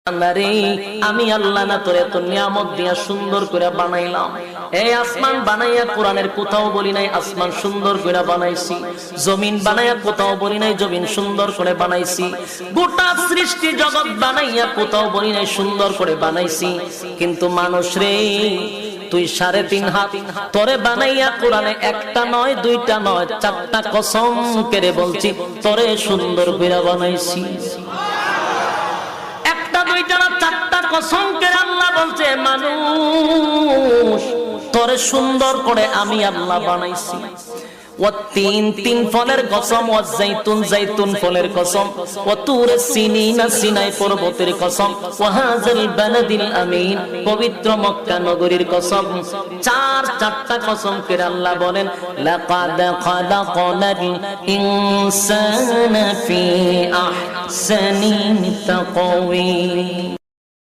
আমি আল্লাহ না তোরে এত নিয়ামত দিয়া সুন্দর করে বানাইলাম। এই আসমান বানাইয়া কোরআনের কোথাও বলি নাই আসমান সুন্দর করে বানাইছি, জমিন বানাইয়া কোথাও বলি নাই জমিন সুন্দর করে বানাইছি, গোটা সৃষ্টি জগৎ বানাইয়া কোথাও বলি নাই সুন্দর করে বানাইছি। কিন্তু মানুষ রে, তুই 3.5 হাত তোরে বানাইয়া কোরআনে একটা নয় দুইটা নয় 4টা কসম করে বলছি তোরে সুন্দর করে বানাইছি। একটা দুইটা না 4টা কসম করে আল্লাহ বলছে মানুষ তোরে সুন্দর করে আমি আল্লাহ বানাইছি। তিন ফলের কসম, জাইতুন ফলের কসম, তুর সিনিনা সিনাই পর্বতের কসম, ওয়াহাজাল বালাদিল আমিন পবিত্র মক্কা নগরীর কসম। 4টা কসম করে আল্লাহ বলেন লাকাদ খালাকনাল ইনসানা ফি আহসানি তাকওয়িম।